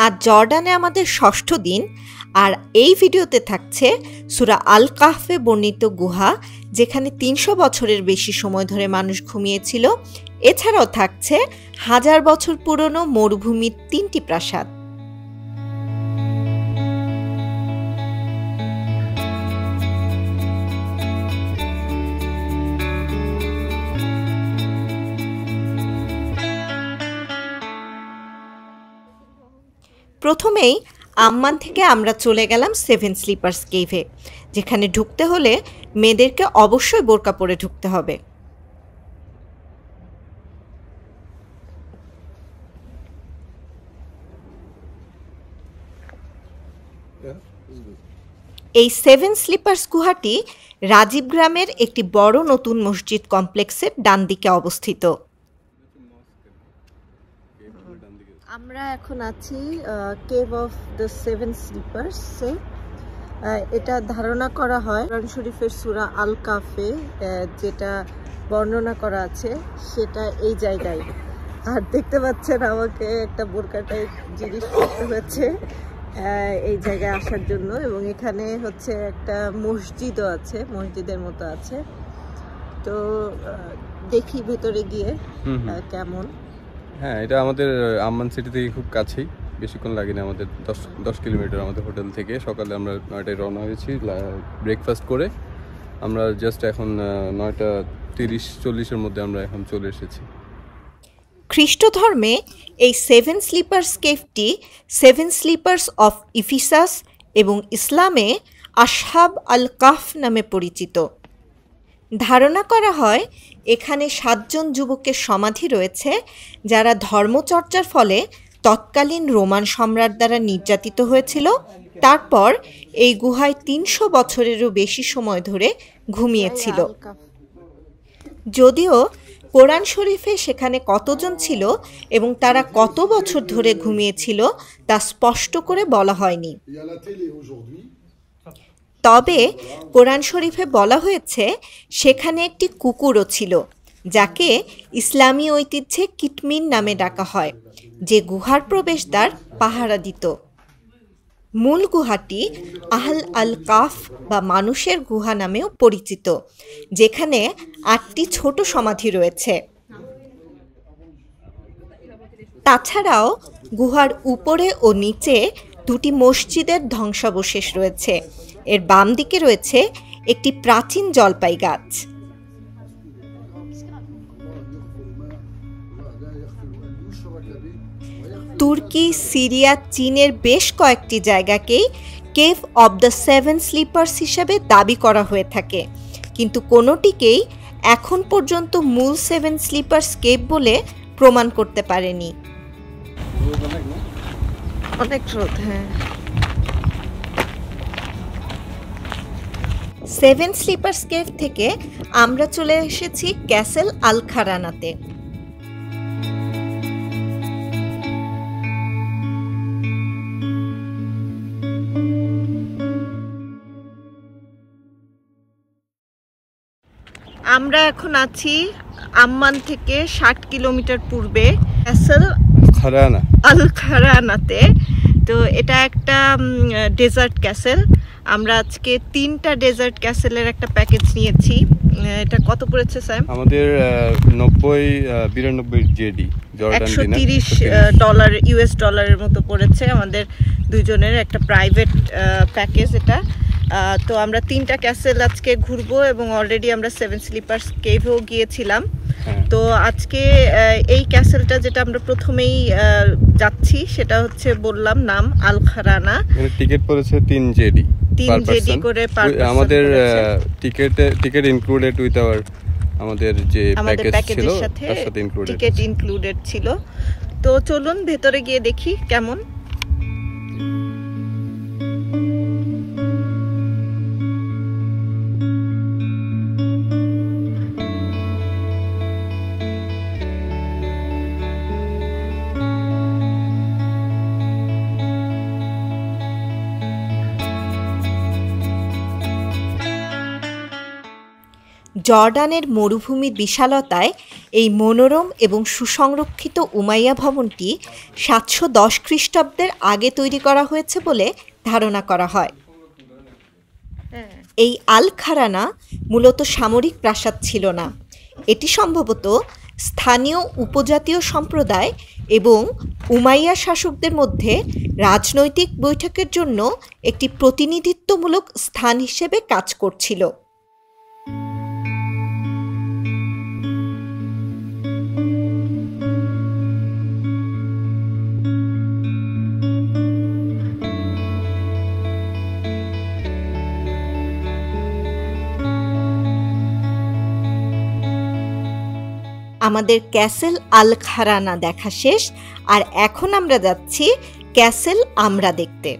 আজ জর্ডানে আমাদের ষষ্ঠ দিন, আর এই ভিডিওতে থাকছে সূরা আল কাহফে বর্ণিত গুহা, যেখানে ৩০০ বছরের বেশি সময় ধরে মানুষ ঘুমিয়েছিল। এছাড়াও থাকছে ১০০০ বছর পুরনো মরুভূমির ৩টি প্রাসাদ। প্রথমেই আম্মান থেকে আমরা চলে গেলাম সেভেন স্লিপার্স কেভে, যেখানে ঢুকতে হলে মেয়েদেরকে অবশ্যই বোরকা পরে ঢুকতে হবে। এই সেভেন স্লিপার্স গুহাটি রাজীব গ্রামের একটি বড় নতুন মসজিদ কমপ্লেক্সের ডান দিকে অবস্থিত। আমরা এখন আছি কেভ অফ দ্য সেভেন স্লিপার্সে। এটা ধারণা করা হয় কোরআন শরীফের সূরা আল কাহফে যেটা বর্ণনা করা আছে সেটা এই জায়গায়। আর দেখতে পাচ্ছেন আমাকে একটা বোরকা টাইপ জিনিস করতে হচ্ছে এই জায়গায় আসার জন্য, এবং এখানে হচ্ছে একটা মসজিদও আছে, মসজিদের মতো আছে। তো দেখি ভেতরে গিয়ে কেমন। হ্যাঁ, এটা আমাদের আম্মান সিটি থেকে খুব কাছেই, বেশিক্ষণ লাগেনি আমাদের, 10 কিলোমিটার আমাদের হোটেল থেকে। সকালে আমরা 9টায় রওনা হয়েছি ব্রেকফাস্ট করে। আমরা জাস্ট এখন 9:30-40-এর মধ্যে আমরা এখন চলে এসেছি। খ্রিস্ট ধর্মে এই সেভেন স্লিপার্স কেভটি সেভেন স্লিপার্স অফ ইফিসাস এবং ইসলামে আসহাব আল কাহফ নামে পরিচিত। ধারণা করা হয় এখানে 7 জন যুবকের সমাধি রয়েছে, যারা ধর্মচর্চার ফলে তৎকালীন রোমান সম্রাট দ্বারা নির্যাতিত হয়েছিল। তারপর এই গুহায় 300 বছরেরও বেশি সময় ধরে ঘুমিয়েছিল। যদিও কোরআন শরীফে সেখানে কতজন ছিল এবং তারা কত বছর ধরে ঘুমিয়েছিল তা স্পষ্ট করে বলা হয়নি। তবে কোরআন শরীফে বলা হয়েছে সেখানে একটি কুকুরও ছিল, যাকে ইসলামী ঐতিহ্যে কিটমিন নামে ডাকা হয়, যে গুহার প্রবেশদ্বার পাহারা দিত। মূল গুহাটি আহল আল কাহফ বা মানুষের গুহা নামেও পরিচিত, যেখানে 8টি ছোট সমাধি রয়েছে। তাছাড়াও গুহার উপরে ও নিচে 2টি মসজিদের ধ্বংসাবশেষ রয়েছে। এর বাম দিকে রয়েছে একটি প্রাচীন জলপাই গাছ। তুর্কি, সিরিয়া, চীনের বেশ কয়েকটি জায়গাকেই cave of the seven sleepers হিসাবে দাবি করা হয়ে থাকে, কিন্তু কোনোটিকেই এখন পর্যন্ত মূল সেভেন স্লিপার্স কেভ বলে প্রমাণ করতে পারেনি। অনেক স্রোত। হ্যাঁ, সেভেন স্লিপার্স কেভ থেকে আমরা চলে এসেছি ক্যাসেল আল খারানাতে। আমরা এখন আছি আম্মান থেকে 60 কিলোমিটার পূর্বে ক্যাসেল আল খারানাতে। তো এটা একটা ডেজার্ট ক্যাসেল। আমরা আজকে 3টা ডেজার্ট ক্যাসেলের একটা প্যাকেজ নিয়েছি। এটা কত পড়েছে স্যাম? আমাদের 92 জেডি, জর্ডান দিনার, $130 ইউএস ডলারের মতো পড়েছে আমাদের দুজনের একটা প্রাইভেট প্যাকেজ এটা। তো আমরা 3টা ক্যাসেল আজকে ঘুরবো, এবং অলরেডি আমরা সেভেন স্লিপার্স কেভেও গিয়েছিলাম। তো আজকে এই ক্যাসেলটা যেটা আমরা প্রথমেই যাচ্ছি সেটা হচ্ছে, বললাম নাম আল খারানা। টিকিট পড়েছে 3 জেডি করে পার পারসন। আমাদের টিকিট ইনক্লুডেড উইথ আওয়ার, আমাদের যে প্যাকেজ ছিল তার সাথে টিকিট ইনক্লুডেড ছিল। তো চলুন ভেতরে গিয়ে দেখি কেমন। জর্ডানের মরুভূমির বিশালতায় এই মনোরম এবং সুসংরক্ষিত উমাইয়া ভবনটি 710 খ্রিস্টাব্দের আগে তৈরি করা হয়েছে বলে ধারণা করা হয়। এই আল খারানা মূলত সামরিক প্রাসাদ ছিল না, এটি সম্ভবত স্থানীয় উপজাতীয় সম্প্রদায় এবং উমাইয়া শাসকদের মধ্যে রাজনৈতিক বৈঠকের জন্য একটি প্রতিনিধিত্বমূলক স্থান হিসেবে কাজ করছিল। আমাদের ক্যাসেল আল খারানা দেখা শেষ, আর এখন আমরা যাচ্ছি ক্যাসেল আমরা দেখতে।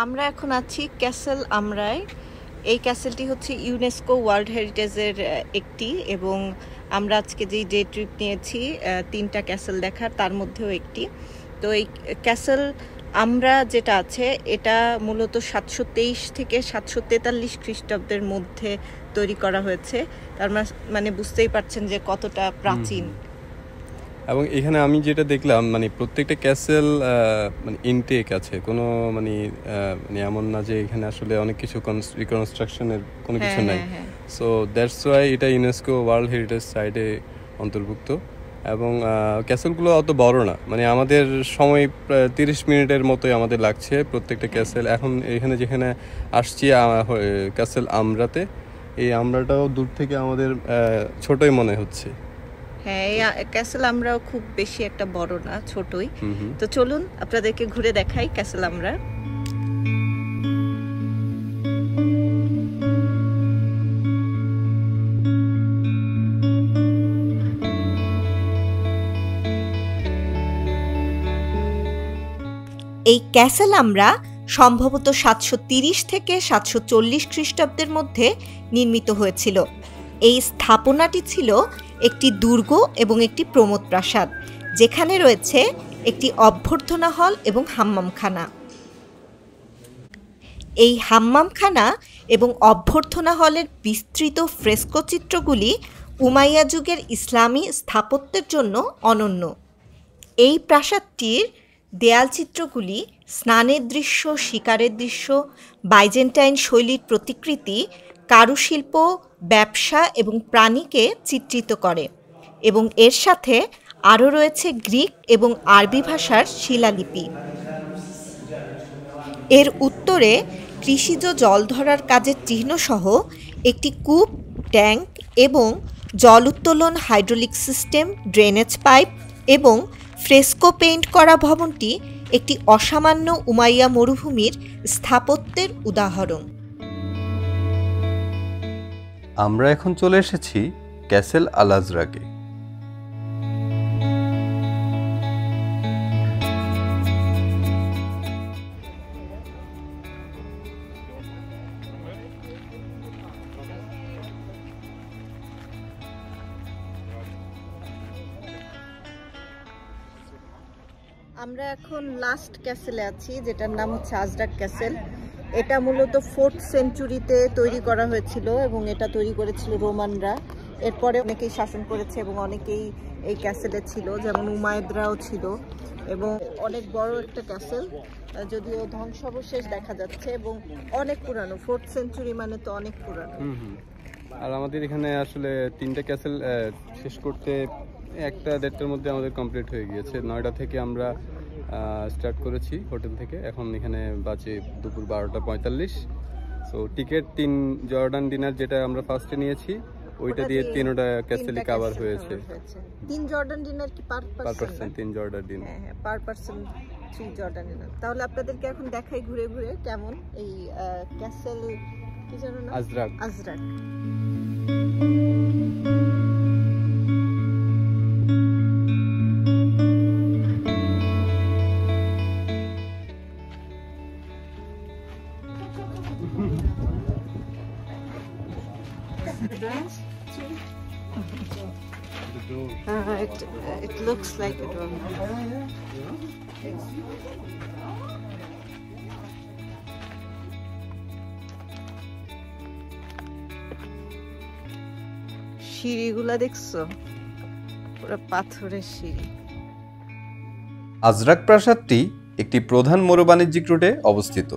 আমরা এখন আছি ক্যাসেল আমরায়। এই ক্যাসেলটি হচ্ছে ইউনেস্কো ওয়ার্ল্ড হেরিটেজের একটি, এবং আমরা আজকে যেই ডে ট্রিপ নিয়েছি 3টা ক্যাসেল দেখার, তার মধ্যেও একটি। তো এই ক্যাসেল আমরা যেটা আছে এটা মূলত 723 থেকে 743 খ্রিস্টাব্দের মধ্যে তৈরি করা হয়েছে। তার মানে বুঝতেই পারছেন যে কতটা প্রাচীন। এবং এখানে আমি যেটা দেখলাম, মানে প্রত্যেকটা ক্যাসেল মানে ইনটেক আছে, কোনো মানে এমন না যে এখানে আসলে অনেক কিছু রিকনস্ট্রাকশনের কোনো কিছু নাই। সো দ্যাটস ওয়াই এটা ইউনেস্কো ওয়ার্ল্ড হেরিটেজ সাইটে অন্তর্ভুক্ত। এবং ক্যাসেলগুলো অত বড় না, মানে আমাদের সময় 30 মিনিটের মতোই আমাদের লাগছে প্রত্যেকটা ক্যাসেল। এখন এখানে যেখানে আসছি ক্যাসেল আমরাতে, এই আমরাটাও দূর থেকে আমাদের ছোটই মনে হচ্ছে। হ্যাঁ, এই ক্যাসেল আমরাও খুব বেশি একটা বড় না, ছোটই। তো চলুন আপনাদেরকে ঘুরে দেখাই ক্যাসেল আমরা। এই ক্যাসেল আমরা সম্ভবত 730 থেকে 740 খ্রিস্টাব্দের মধ্যে নির্মিত হয়েছিল। এই স্থাপনাটি ছিল একটি দুর্গ এবং একটি প্রমোদ প্রাসাদ, যেখানে রয়েছে একটি অভ্যর্থনা হল এবং হাম্মামখানা। এই হাম্মামখানা এবং অভ্যর্থনা হলের বিস্তৃত ফ্রেস্কো চিত্রগুলি উমাইয়া যুগের ইসলামী স্থাপত্যের জন্য অনন্য। এই প্রাসাদটির দেয়াল চিত্রগুলি স্নানের দৃশ্য, শিকারের দৃশ্য, বাইজেন্টাইন শৈলীর প্রতিকৃতি, কারুশিল্প, ব্যবসা এবং প্রাণীকে চিত্রিত করে, এবং এর সাথে আরও রয়েছে গ্রিক এবং আরবি ভাষার শিলালিপি। এর উত্তরে কৃষিজ জল ধরার কাজের চিহ্নসহ একটি কূপ, ট্যাঙ্ক এবং জল উত্তোলন হাইড্রোলিক সিস্টেম, ড্রেনেজ পাইপ এবং ফ্রেস্কো পেইন্ট করা ভবনটি একটি অসামান্য উমাইয়া মরুভূমির স্থাপত্যের উদাহরণ। আমরা এখন চলে এসেছি ক্যাসেল আল আজরাকে। আমরা এখন লাস্ট ক্যাসেলে আছি, যেটার নাম হচ্ছে আজরাক ক্যাসেল। এটা মূলত 4th সেঞ্চুরিতে তৈরি করা হয়েছিল এবং এটা তৈরি করেছিল রোমানরা। এরপরে অনেকেই শাসন করেছে এবং অনেকেই এই ক্যাসেলে ছিল, যেমন উমায়দরাও ছিল। এবং অনেক বড় একটা ক্যাসেল, যদিও ধ্বংসাবশেষ দেখা যাচ্ছে, এবং অনেক পুরানো। 4th সেঞ্চুরি মানে তো অনেক পুরানো। আর আমাদের এখানে আসলে 3টা ক্যাসেল শেষ করতে 1-1.5টার মধ্যে আমাদের কমপ্লিট হয়ে গিয়েছে। 9টা থেকে আমরা স্টার্ট করেছি হোটেল থেকে, এখন এখানে বাজে দুপুর 12:45। সো টিকিট 3 জর্ডান ডিনার যেটা আমরা ফার্স্টে নিয়েছি, ওইটা দিয়ে 3টা ক্যাসেলই কভার হয়েছে। 3 জর্ডান ডিনার কি পার পারসন? 3 Jordan dinner. হ্যাঁ, পার পারসন 3 জর্ডান ডিনার। তাহলে আপনাদেরকে এখন দেখাই ঘুরে ঘুরে কেমন এই ক্যাসেল, কি জানো না? Ajrak. Ajrak. It looks like a door. সিঁড়িগুলা দেখছো, পুরো পাথরের সিঁড়ি। আজরাক প্রাসাদটি একটি প্রধান মরুবাণিজ্যিক রুটে অবস্থিত।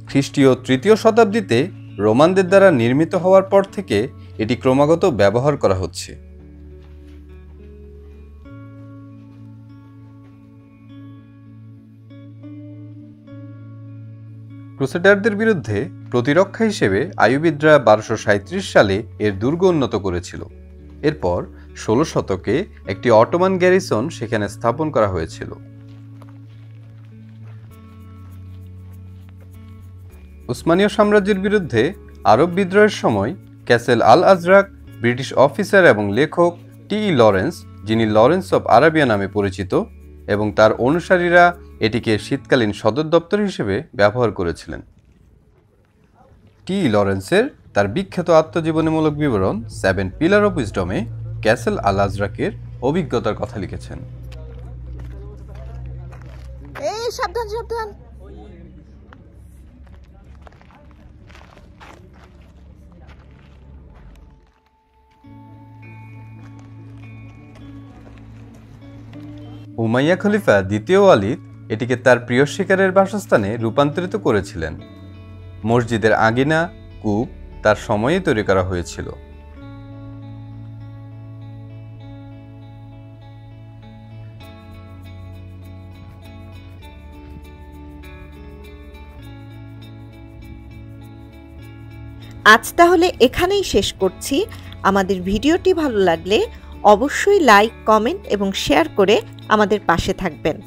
খ্রিস্টীয় ৩য় শতাব্দীতে রোমানদের দ্বারা নির্মিত হওয়ার পর থেকে এটি ক্রমাগত ব্যবহার করা হচ্ছে। ক্রুসেডারদের বিরুদ্ধে প্রতিরক্ষা হিসেবে আইয়ুবিদরা 1237 সালে এর দুর্গ উন্নত করেছিল। এরপর 16 শতকে একটি অটোমান গ্যারিসন সেখানে স্থাপন করা হয়েছিল। উসমানীয় সাম্রাজ্যের বিরুদ্ধে আরব বিদ্রোহের সময় ক্যাসেল আল আজরাক ব্রিটিশ অফিসার এবং লেখক টি.ই. লরেন্স, যিনি লরেন্স অফ আরাবিয়া নামে পরিচিত, এবং তার অনুসারীরা এটিকে শীতকালীন সদর দপ্তর হিসেবে ব্যবহার করেছিলেন। টি.ই. লরেন্সের তার বিখ্যাত আত্মজীবনীমূলক বিবরণ 7 পিলার অফ উইজডমে ক্যাসেল আল আজরাকের অভিজ্ঞতার কথা লিখেছেন। এই সাবধান সাবধান। উমাইয়া খলিফা দ্বিতীয় ওয়ালিদ এটিকে তার প্রিয় শিকারের বাসস্থানে রূপান্তরিত করেছিলেন। মসজিদের আঙিনা, কূপ তার সময়ে তৈরি করা হয়েছিল। আজ তাহলে এখানেই শেষ করছি। আমাদের ভিডিওটি ভালো লাগলে অবশ্যই লাইক, কমেন্ট এবং শেয়ার করে আমাদের পাশে থাকবেন।